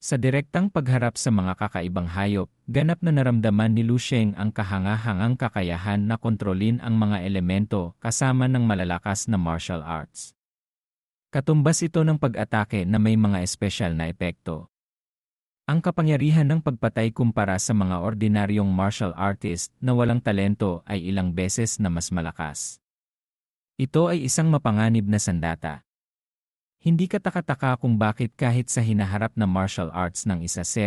Sa direktang pagharap sa mga kakaibang hayop, ganap na naramdaman ni Lu Sheng ang kahanga-hangang kakayahan na kontrolin ang mga elemento kasama ng malalakas na martial arts. Katumbas ito ng pag-atake na may mga espesyal na epekto. Ang kapangyarihan ng pagpatay kumpara sa mga ordinaryong martial artist na walang talento ay ilang beses na mas malakas. Ito ay isang mapanganib na sandata. Hindi ka taka-taka kung bakit kahit sa hinaharap na martial arts ng 1-0,000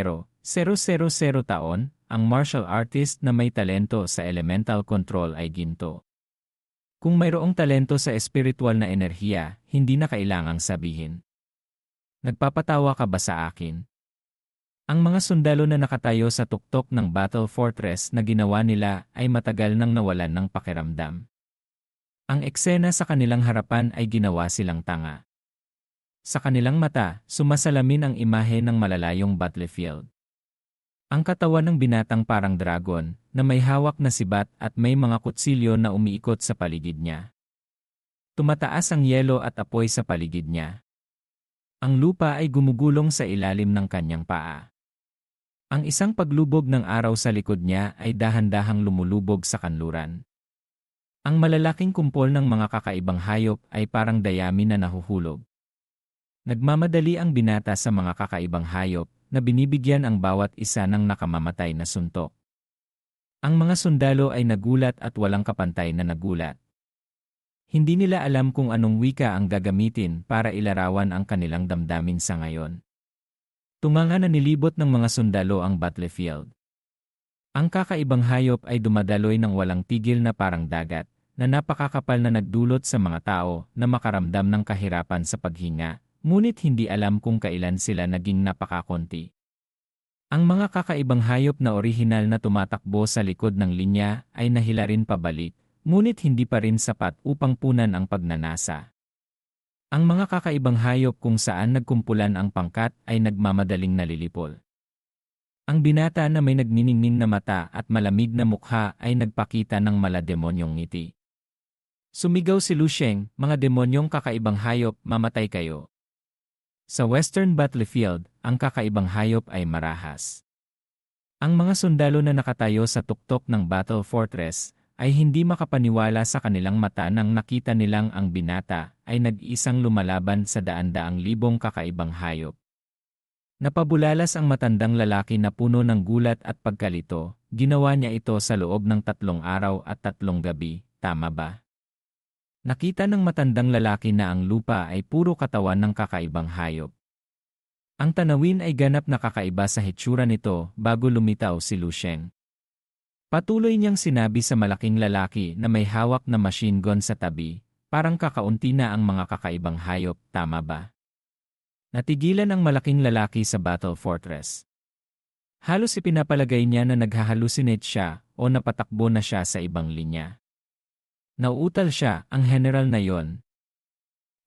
taon, ang martial artist na may talento sa elemental control ay ginto. Kung mayroong talento sa espiritual na enerhiya, hindi na kailangang sabihin. Nagpapatawa ka ba sa akin? Ang mga sundalo na nakatayo sa tuktok ng battle fortress na ginawa nila ay matagal nang nawalan ng pakiramdam. Ang eksena sa kanilang harapan ay ginawa silang tanga. Sa kanilang mata, sumasalamin ang imahe ng malalayong battlefield. Ang katawan ng binatang parang dragon, na may hawak na sibat at may mga kutsilyo na umiikot sa paligid niya. Tumataas ang yelo at apoy sa paligid niya. Ang lupa ay gumugulong sa ilalim ng kanyang paa. Ang isang paglubog ng araw sa likod niya ay dahan-dahang lumulubog sa kanluran. Ang malalaking kumpol ng mga kakaibang hayop ay parang dayami na nahuhulog. Nagmamadali ang binata sa mga kakaibang hayop na binibigyan ang bawat isa ng nakamamatay na suntok. Ang mga sundalo ay nagulat at walang kapantay na nagulat. Hindi nila alam kung anong wika ang gagamitin para ilarawan ang kanilang damdamin sa ngayon. Tunganga na nilibot ng mga sundalo ang battlefield. Ang kakaibang hayop ay dumadaloy ng walang tigil na parang dagat, na napakakapal na nagdulot sa mga tao na makaramdam ng kahirapan sa paghinga. Ngunit hindi alam kung kailan sila naging napakakonti. Ang mga kakaibang hayop na orihinal na tumatakbo sa likod ng linya ay nahilarin pabalik, ngunit hindi pa rin sapat upang punan ang pagnanasa. Ang mga kakaibang hayop kung saan nagkumpulan ang pangkat ay nagmamadaling nalilipol. Ang binata na may nagniningning na mata at malamig na mukha ay nagpakita ng malademonyong ngiti. Sumigaw si Lu Sheng, "Mga demonyong kakaibang hayop, mamatay kayo." Sa Western Battlefield, ang kakaibang hayop ay marahas. Ang mga sundalo na nakatayo sa tuktok ng battle fortress ay hindi makapaniwala sa kanilang mata nang nakita nilang ang binata ay nag-isang lumalaban sa daan-daang libong kakaibang hayop. Napabulalas ang matandang lalaki na puno ng gulat at pagkalito. Ginawa niya ito sa loob ng 3 araw at 3 gabi, tama ba? Nakita ng matandang lalaki na ang lupa ay puro katawan ng kakaibang hayop. Ang tanawin ay ganap na kakaiba sa hitsura nito bago lumitaw si Lu Sheng. Patuloy niyang sinabi sa malaking lalaki na may hawak na machine gun sa tabi, "Parang kakaunti na ang mga kakaibang hayop, tama ba?" Natigilan ang malaking lalaki sa battle fortress. Halos ipinapalagay niya na naghahalusinate siya o napatakbo na siya sa ibang linya. Nauutal siya, ang general na yon.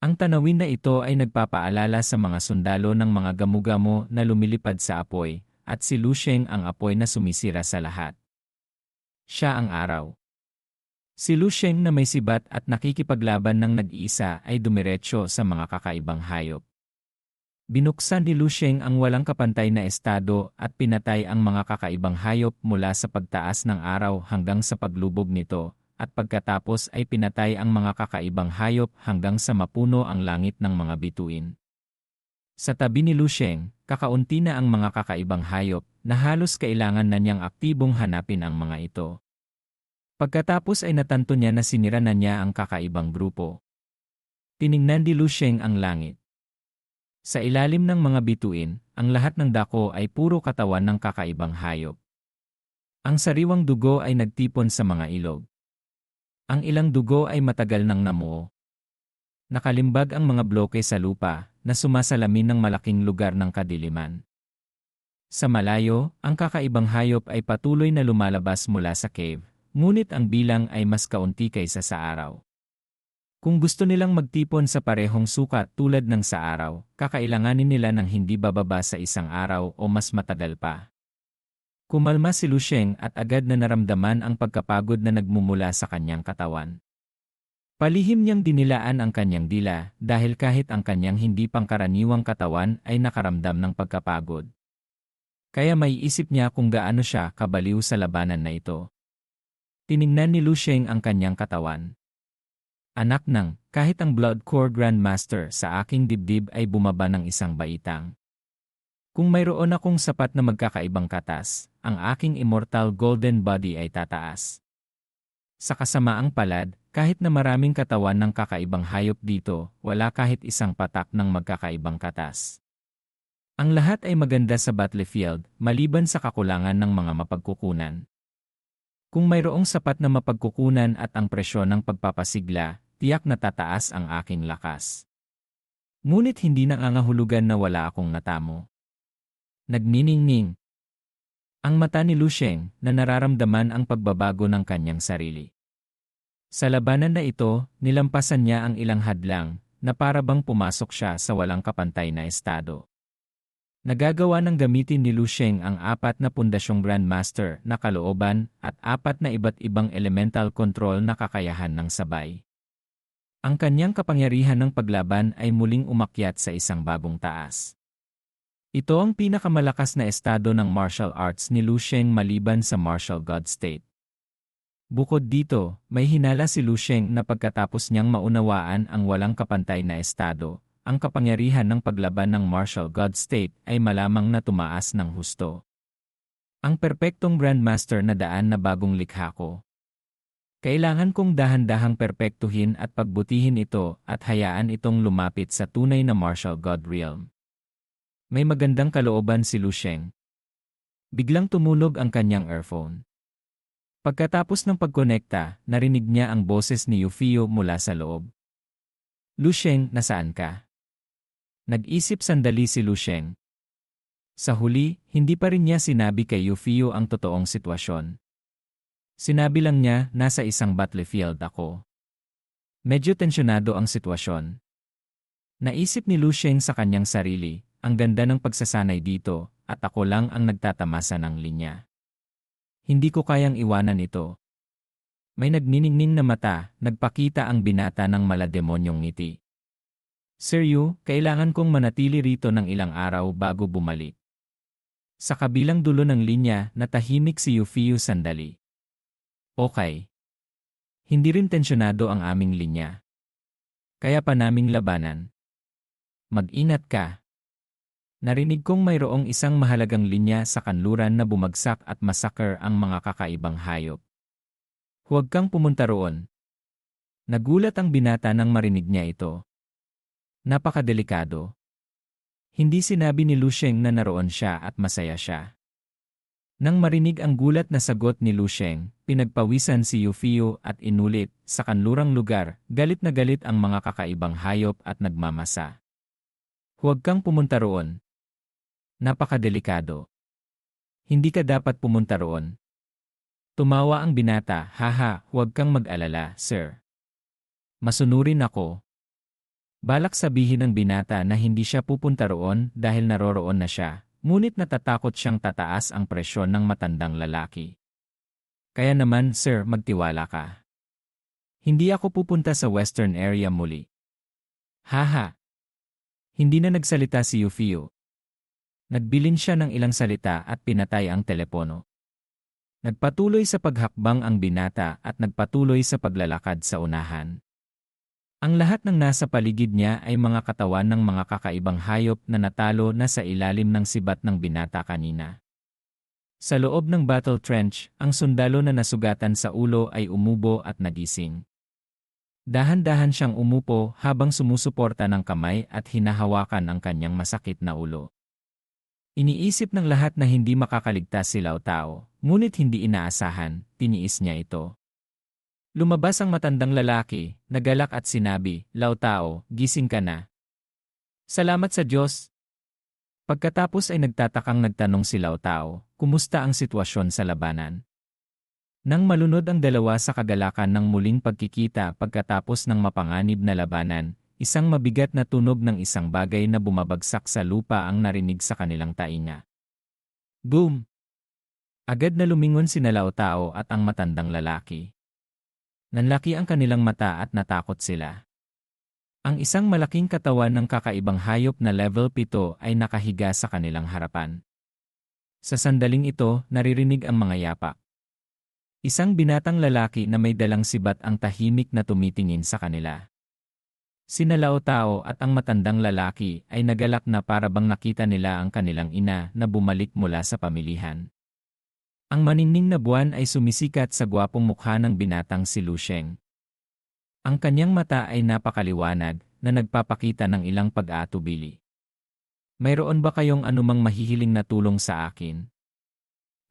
Ang tanawin na ito ay nagpapaalala sa mga sundalo ng mga gamugamo na lumilipad sa apoy, at si Lu Sheng ang apoy na sumisira sa lahat. Siya ang araw. Si Lu Sheng na may sibat at nakikipaglaban ng nag-iisa ay dumiretso sa mga kakaibang hayop. Binuksan ni Lu Sheng ang walang kapantay na estado at pinatay ang mga kakaibang hayop mula sa pagtaas ng araw hanggang sa paglubog nito. At pagkatapos ay pinatay ang mga kakaibang hayop hanggang sa mapuno ang langit ng mga bituin. Sa tabi ni Lu Sheng, kakaunti na ang mga kakaibang hayop na halos kailangan na niyang aktibong hanapin ang mga ito. Pagkatapos ay natanto niya na sinira na niya ang kakaibang grupo. Tiningnan ni Lu Sheng ang langit. Sa ilalim ng mga bituin, ang lahat ng dako ay puro katawan ng kakaibang hayop. Ang sariwang dugo ay nagtipon sa mga ilog. Ang ilang dugo ay matagal nang namuo. Nakalimbag ang mga bloke sa lupa na sumasalamin ng malaking lugar ng kadiliman. Sa malayo, ang kakaibang hayop ay patuloy na lumalabas mula sa cave, ngunit ang bilang ay mas kaunti kaysa sa araw. Kung gusto nilang magtipon sa parehong sukat tulad ng sa araw, kakailanganin nila ng hindi bababa sa 1 araw o mas matagal pa. Kumalma si Lu Sheng at agad na naramdaman ang pagkapagod na nagmumula sa kanyang katawan. Palihim niyang dinilaan ang kanyang dila dahil kahit ang kanyang hindi pangkaraniwang katawan ay nakaramdam ng pagkapagod. Kaya maiisip niya kung gaano siya kabaliw sa labanan na ito. Tiningnan ni Lu Sheng ang kanyang katawan. Anak ng, kahit ang Blood Core Grandmaster sa aking dibdib ay bumaba ng isang baitang. Kung mayroon akong sapat na magkakaibang katas, ang aking immortal golden body ay tataas. Sa kasamaang palad, kahit na maraming katawan ng kakaibang hayop dito, wala kahit isang patak ng magkakaibang katas. Ang lahat ay maganda sa battlefield, maliban sa kakulangan ng mga mapagkukunan. Kung mayroong sapat na mapagkukunan at ang presyon ng pagpapasigla, tiyak na tataas ang aking lakas. Ngunit hindi nangangahulugan na wala akong natamo. Nagniningning ang mata ni Lu Sheng na nararamdaman ang pagbabago ng kanyang sarili. Sa labanan na ito, nilampasan niya ang ilang hadlang na para bang pumasok siya sa walang kapantay na estado. Nagagawa ng gamitin ni Lu Sheng ang 4 na pundasyong Grandmaster na kalooban at 4 na iba't ibang elemental control na kakayahan ng sabay. Ang kanyang kapangyarihan ng paglaban ay muling umakyat sa isang bagong taas. Ito ang pinakamalakas na estado ng martial arts ni Lu Sheng maliban sa martial god state. Bukod dito, may hinala si Lu Sheng na pagkatapos niyang maunawaan ang walang kapantay na estado, ang kapangyarihan ng paglaban ng martial god state ay malamang na tumaas ng husto. Ang perpektong Grandmaster na daan na bagong likha ko. Kailangan kong dahan-dahang perpektuhin at pagbutihin ito at hayaan itong lumapit sa tunay na martial god realm. May magandang kalooban si Lu Sheng. Biglang tumunog ang kanyang earphone. Pagkatapos ng pagkonekta, narinig niya ang boses ni Yufio mula sa loob. Lu Sheng, nasaan ka? Nag-isip sandali si Lu Sheng. Sa huli, hindi pa rin niya sinabi kay Yufio ang totoong sitwasyon. Sinabi lang niya, nasa isang battlefield ako. Medyo tensyonado ang sitwasyon. Naisip ni Lu Sheng sa kanyang sarili, ang ganda ng pagsasanay dito, at ako lang ang nagtatamasa ng linya. Hindi ko kayang iwanan ito. May nagniningning na mata, nagpakita ang binata ng malademonyong ngiti. Sir Yu, kailangan kong manatili rito ng ilang araw bago bumalik. Sa kabilang dulo ng linya, natahimik si Yufio sandali. Okay. Hindi rin tensyonado ang aming linya. Kaya pa naming labanan. Mag-ingat ka. Narinig kong mayroong isang mahalagang linya sa kanluran na bumagsak at masakar ang mga kakaibang hayop. Huwag kang pumunta roon. Nagulat ang binata nang marinig niya ito. Napakadelikado. Hindi sinabi ni Lu Sheng na naroon siya at masaya siya. Nang marinig ang gulat na sagot ni Lu Sheng, pinagpawisan si Yufio at inulit, sa kanlurang lugar, galit na galit ang mga kakaibang hayop at nagmamasa. Huwag kang pumunta roon. Napakadelikado. Hindi ka dapat pumunta roon. Tumawa ang binata, haha, huwag kang mag-alala, sir. Masunurin ako. Balak sabihin ng binata na hindi siya pupunta roon dahil naroroon na siya, ngunit natatakot siyang tataas ang presyon ng matandang lalaki. Kaya naman, sir, magtiwala ka. Hindi ako pupunta sa western area muli. Haha. Hindi na nagsalita si Yufio. Nagbilin siya ng ilang salita at pinatay ang telepono. Nagpatuloy sa paghakbang ang binata at nagpatuloy sa paglalakad sa unahan. Ang lahat ng nasa paligid niya ay mga katawan ng mga kakaibang hayop na natalo na sa ilalim ng sibat ng binata kanina. Sa loob ng battle trench, ang sundalo na nasugatan sa ulo ay umubo at nagising. Dahan-dahan siyang umupo habang sumusuporta ng kamay at hinahawakan ang kanyang masakit na ulo. Iniisip ng lahat na hindi makakaligtas si Lao Tao, ngunit hindi inaasahan, tiniis niya ito. Lumabas ang matandang lalaki, nagalak at sinabi, Lao Tao, gising ka na. Salamat sa Diyos. Pagkatapos ay nagtatakang nagtanong si Lao Tao, kumusta ang sitwasyon sa labanan? Nang malunod ang dalawa sa kagalakan ng muling pagkikita pagkatapos ng mapanganib na labanan, isang mabigat na tunog ng isang bagay na bumabagsak sa lupa ang narinig sa kanilang tainga. Boom! Agad na lumingon sina Lao Tao at ang matandang lalaki. Nanlaki ang kanilang mata at natakot sila. Ang isang malaking katawan ng kakaibang hayop na level 7 ay nakahiga sa kanilang harapan. Sa sandaling ito, naririnig ang mga yapak. Isang binatang lalaki na may dalang sibat ang tahimik na tumitingin sa kanila. Sina Lao Tao at ang matandang lalaki ay nagalak na para bang nakita nila ang kanilang ina na bumalik mula sa pamilihan. Ang maningning na buwan ay sumisikat sa gwapong mukha ng binatang si Lu Sheng. Ang kanyang mata ay napakaliwanag na nagpapakita ng ilang pag-aatubili. Mayroon ba kayong anumang mahihiling na tulong sa akin?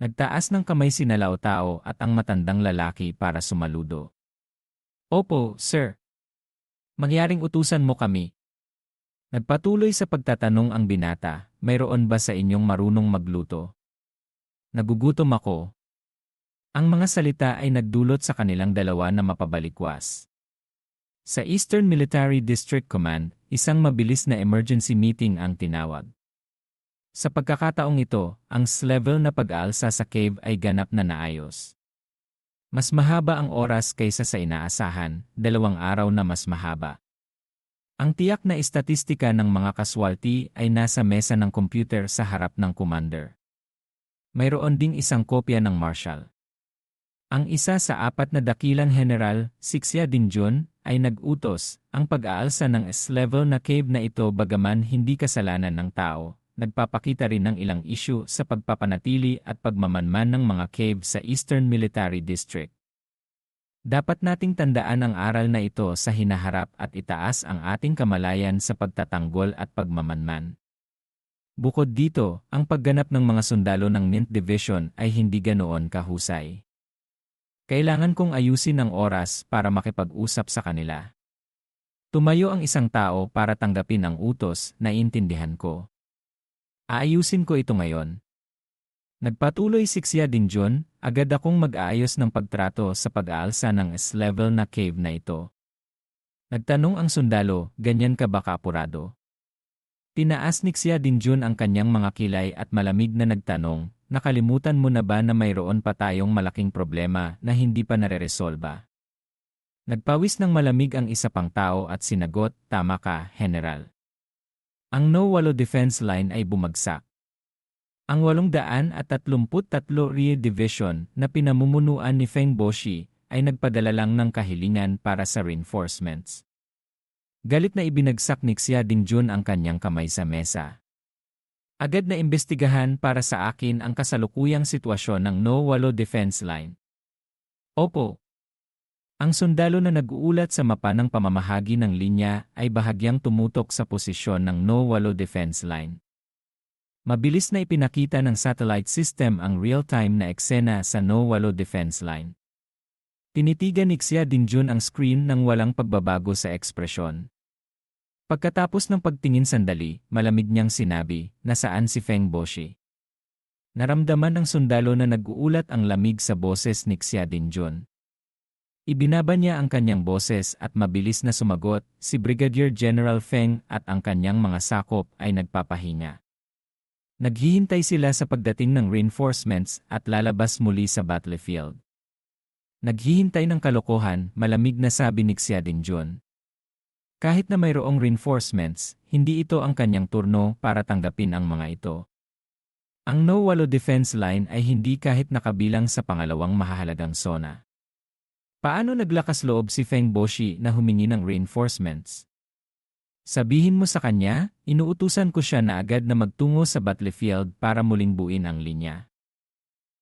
Nagtaas ng kamay sina Lao Tao at ang matandang lalaki para sumaludo. Opo, sir. Mangyaring utusan mo kami. Nagpatuloy sa pagtatanong ang binata, mayroon ba sa inyong marunong magluto? Nagugutom ako. Ang mga salita ay nagdulot sa kanilang dalawa na mapabalikwas. Sa Eastern Military District Command, isang mabilis na emergency meeting ang tinawag. Sa pagkakataong ito, ang level na pag-aalsa sa cave ay ganap na naayos. Mas mahaba ang oras kaysa sa inaasahan, 2 araw na mas mahaba. Ang tiyak na istatistika ng mga casualty ay nasa mesa ng computer sa harap ng commander. Mayroon ding isang kopya ng marshal. Ang isa sa 4 na dakilang general, Sixia Dinjun, ay nag-utos, ang pag-aalsa ng S-level na cave na ito bagaman hindi kasalanan ng tao, nagpapakita rin ng ilang issue sa pagpapanatili at pagmamanman ng mga cave sa Eastern Military District. Dapat nating tandaan ang aral na ito sa hinaharap at itaas ang ating kamalayan sa pagtatanggol at pagmamanman. Bukod dito, ang pagganap ng mga sundalo ng Mint Division ay hindi ganoon kahusay. Kailangan kong ayusin ang oras para makipag-usap sa kanila. Tumayo ang isang tao para tanggapin ang utos, naiintindihan ko. Aayusin ko ito ngayon. Nagpatuloy si Xia Dinjun, agad akong mag-aayos ng pagtrato sa pag-aalsa ng S-level na cave na ito. Nagtanong ang sundalo, ganyan ka ba kaapurado? Tinaas ni Xia Dinjun ang kanyang mga kilay at malamig na nagtanong, nakalimutan mo na ba na mayroon pa tayong malaking problema na hindi pa nareresolba? Nagpawis ng malamig ang isa pang tao at sinagot, tama ka, General. Ang No-Walo Defense Line ay bumagsak. Ang 833 Rear Division na pinamumunuan ni Feng Boshi ay nagpadala lang ng kahilingan para sa reinforcements. Galit na ibinagsak ni Xia Dinjun ang kanyang kamay sa mesa. Agad na imbestigahan para sa akin ang kasalukuyang sitwasyon ng No-Walo Defense Line. Opo. Ang sundalo na nag-uulat sa mapa ng pamamahagi ng linya ay bahagyang tumutok sa posisyon ng No-Walo Defense Line. Mabilis na ipinakita ng satellite system ang real-time na eksena sa No-Walo Defense Line. Tinitigan ni Xia Dinjun ang screen nang walang pagbabago sa ekspresyon. Pagkatapos ng pagtingin sandali, malamig niyang sinabi, nasaan si Feng Boshi? Naramdaman ng sundalo na nag-uulat ang lamig sa boses ni Xia Dinjun. Ibinaba niya ang kanyang boses at mabilis na sumagot, si Brigadier General Feng at ang kanyang mga sakop ay nagpapahinga. Naghihintay sila sa pagdating ng reinforcements at lalabas muli sa battlefield. Naghihintay ng kalokohan, malamig na sabi ni Xia Dinjun. Kahit na mayroong reinforcements, hindi ito ang kanyang turno para tanggapin ang mga ito. Ang No-Walo Defense Line ay hindi kahit nakabilang sa pangalawang mahahalagang zona. Paano naglakas loob si Feng Boshi na humingi ng reinforcements? Sabihin mo sa kanya, inuutusan ko siya na agad na magtungo sa battlefield para muling buuin ang linya.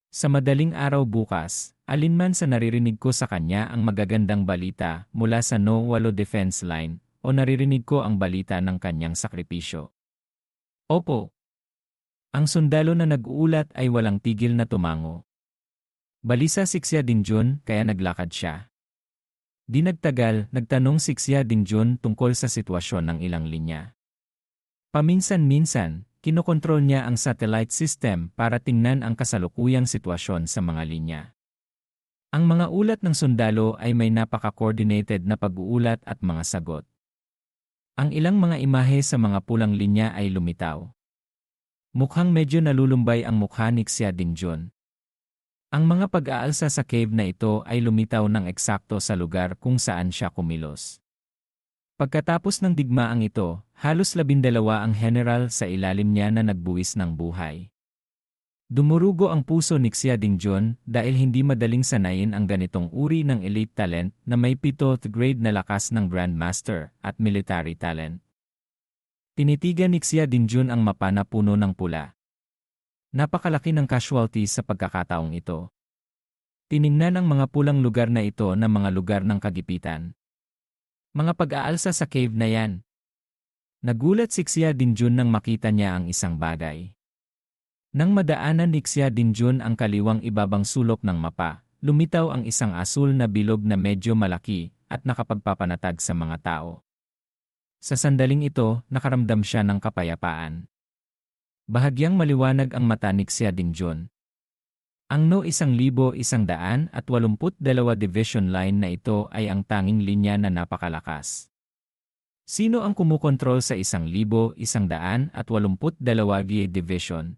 Sa madaling araw bukas, alinman sa naririnig ko sa kanya ang magagandang balita mula sa No-Walo Defense Line o naririnig ko ang balita ng kanyang sakripisyo. Opo. Ang sundalo na nag-uulat ay walang tigil na tumango. Balisa si Xia Dinjun kaya naglakad siya. Di nagtagal, nagtanong si Xia Dinjun tungkol sa sitwasyon ng ilang linya. Paminsan-minsan, kinokontrol niya ang satellite system para tingnan ang kasalukuyang sitwasyon sa mga linya. Ang mga ulat ng sundalo ay may napaka-coordinated na pag-uulat at mga sagot. Ang ilang mga imahe sa mga pulang linya ay lumitaw. Mukhang medyo nalulumbay ang mukha ni Xia Dinjun. Ang mga pag-aalsa sa cave na ito ay lumitaw ng eksakto sa lugar kung saan siya kumilos. Pagkatapos ng digmaang ito, halos 12 ang general sa ilalim niya na nagbuwis ng buhay. Dumurugo ang puso ni Xia Dingjun dahil hindi madaling sanayin ang ganitong uri ng elite talent na may 7th grade na lakas ng Grandmaster at military talent. Tinitigan ni Xia Dingjun ang mapa na puno ng pula. Napakalaki ng casualties sa pagkakataong ito. Tiningnan ang mga pulang lugar na ito na mga lugar ng kagipitan. Mga pag-aalsa sa cave na yan. Nagulat si Xia Dingjun nang makita niya ang isang bagay. Nang madaanan ni Xia Dingjun ang kaliwang ibabang sulok ng mapa, lumitaw ang isang asul na bilog na medyo malaki at nakapagpapanatag sa mga tao. Sa sandaling ito, nakaramdam siya ng kapayapaan. Bahagyang maliwanag ang mata ni Xia Dingjun. Ang No 1182 Division Line na ito ay ang tanging linya na napakalakas. Sino ang kumukontrol sa 1182 Division?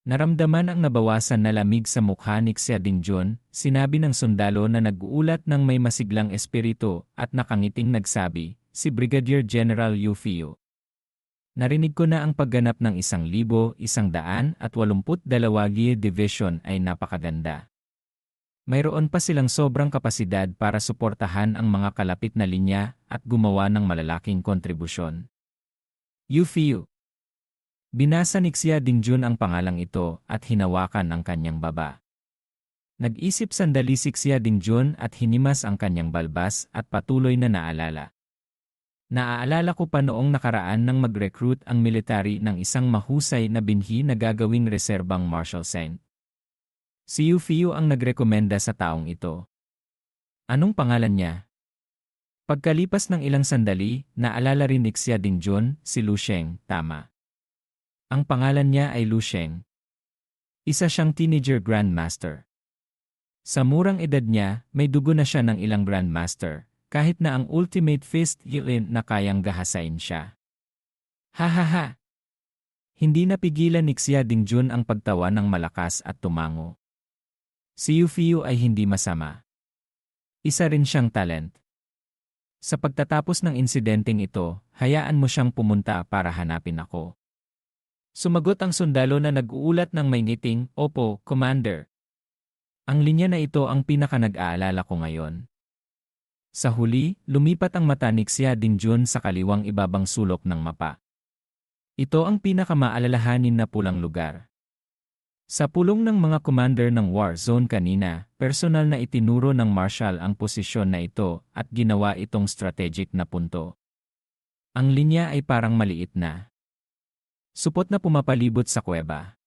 Naramdaman ang nabawasan na lamig sa mukha ni Xia Dingjun, sinabi ng sundalo na nag-uulat ng may masiglang espiritu at nakangiting nagsabi, si Brigadier General Yu Fiu. Narinig ko na ang pagganap ng 1182 Division ay napakaganda. Mayroon pa silang sobrang kapasidad para suportahan ang mga kalapit na linya at gumawa ng malalaking kontribusyon. Yu Fiu. Binasa ni Xia Dingjun ang pangalang ito at hinawakan ang kanyang baba. Nag-isip sandali si Xia Dingjun at hinimas ang kanyang balbas at patuloy na naalala. Naaalala ko pa noong nakaraan nang mag-recruit ang military ng isang mahusay na binhi na gagawing reserbang Marshal Saint. Si Yu Fiu ang nagrekomenda sa taong ito. Anong pangalan niya? Pagkalipas ng ilang sandali, naalala rin ni Xia Dingjun, si Lu Sheng, tama. Ang pangalan niya ay Lu Sheng. Isa siyang teenager Grandmaster. Sa murang edad niya, may dugo na siya ng ilang Grandmaster, kahit na ang Ultimate Fist Yilin na kayang gahasain siya. Ha! Hindi napigilan ni Xia Dingjun ang pagtawa ng malakas at tumango. Si Yu Fiu ay hindi masama. Isa rin siyang talent. Sa pagtatapos ng insidenteng ito, hayaan mo siyang pumunta para hanapin ako. Sumagot ang sundalo na nag-uulat ng may ngiting, Opo, Commander. Ang linya na ito ang pinaka-nag-aalala ko ngayon. Sa huli, lumipat ang mata ni Xia Dingjun sa kaliwang ibabang sulok ng mapa. Ito ang pinaka-maalalahanin na pulang lugar. Sa pulong ng mga commander ng war zone kanina, personal na itinuro ng Marshal ang posisyon na ito at ginawa itong strategic na punto. Ang linya ay parang maliit na supot na pumapalibot sa kuweba.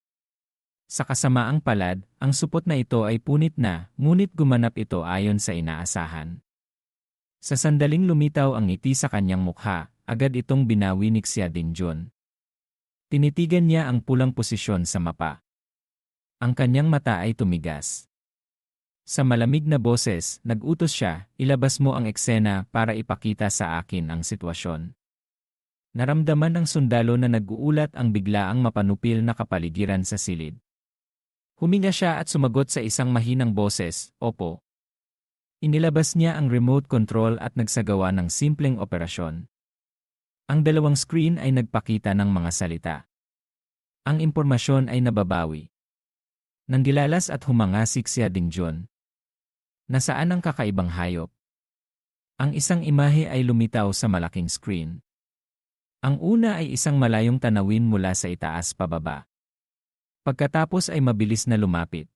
Sa kasamaang palad, ang supot na ito ay punit na, ngunit gumanap ito ayon sa inaasahan. Sa sandaling lumitaw ang ngiti sa kanyang mukha, agad itong binawi ni Xia Dingjun. Tinitigan niya ang pulang posisyon sa mapa. Ang kanyang mata ay tumigas. Sa malamig na boses, nag-utos siya, ilabas mo ang eksena para ipakita sa akin ang sitwasyon. Naramdaman ng sundalo na nag-uulat ang biglaang mapanupil na kapaligiran sa silid. Huminga siya at sumagot sa isang mahinang boses, Opo. Inilabas niya ang remote control at nagsagawa ng simpleng operasyon. Ang dalawang screen ay nagpakita ng mga salita. Ang impormasyon ay nababawi. Nandilalas at humanga si Xia Dingjun. Nasaan ang kakaibang hayop? Ang isang imahe ay lumitaw sa malaking screen. Ang una ay isang malayong tanawin mula sa itaas pababa. Pagkatapos ay mabilis na lumapit.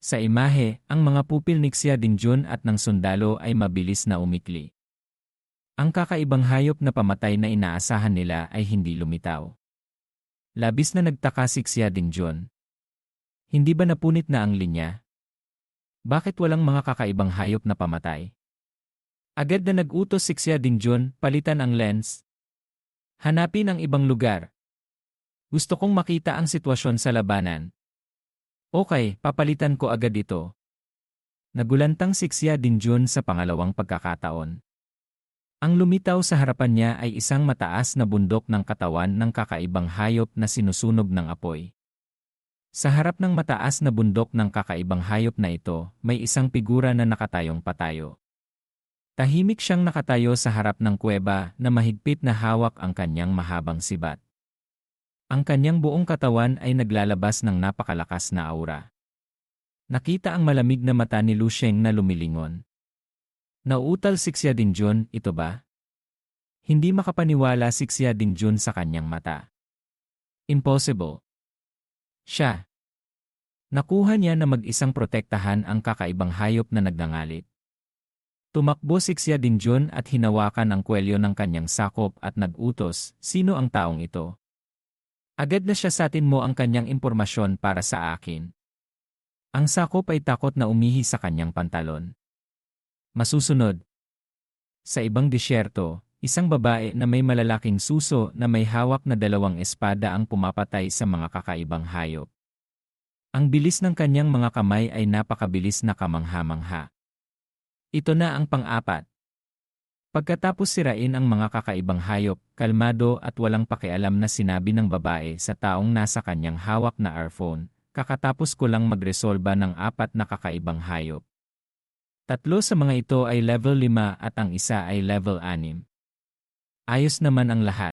Sa imahe, ang mga pupil ni Xia Dingjun at ng sundalo ay mabilis na umikli. Ang kakaibang hayop na pamatay na inaasahan nila ay hindi lumitaw. Labis na nagtaka si Xia Dingjun. Hindi ba napunit na ang linya? Bakit walang mga kakaibang hayop na pamatay? Agad na nag-utos si Xia Dingjun, palitan ang lens. Hanapin ang ibang lugar. Gusto kong makita ang sitwasyon sa labanan. Okay, papalitan ko agad ito. Nagulantang si Xia Dingjun sa pangalawang pagkakataon. Ang lumitaw sa harapan niya ay isang mataas na bundok ng katawan ng kakaibang hayop na sinusunog ng apoy. Sa harap ng mataas na bundok ng kakaibang hayop na ito, may isang figura na nakatayong patayo. Tahimik siyang nakatayo sa harap ng kuweba na mahigpit na hawak ang kanyang mahabang sibat. Ang kanyang buong katawan ay naglalabas ng napakalakas na aura. Nakita ang malamig na mata ni Lu Sheng na lumilingon. Nauutal si Xia Dingjun, ito ba? Hindi makapaniwala si Xia Dingjun sa kanyang mata. Impossible. Siya. Nakuha niya na mag-isang protektahan ang kakaibang hayop na nagngangalit. Tumakbo si Xia Dingjun at hinawakan ang kwelyo ng kanyang sakop at nag-utos, sino ang taong ito? Agad na siya satin mo ang kanyang impormasyon para sa akin. Ang sakop ay takot na umihi sa kanyang pantalon. Masusunod. Sa ibang disyerto, isang babae na may malalaking suso na may hawak na 2 espada ang pumapatay sa mga kakaibang hayop. Ang bilis ng kanyang mga kamay ay napakabilis na kamangha-mangha. Ito na ang pang-4. Pagkatapos sirain ang mga kakaibang hayop, kalmado at walang pakialam na sinabi ng babae sa taong nasa kanyang hawak na earphone, kakatapos ko lang magresolba ng 4 na kakaibang hayop. 3 sa mga ito ay level 5 at ang isa ay level 6. Ayos naman ang lahat.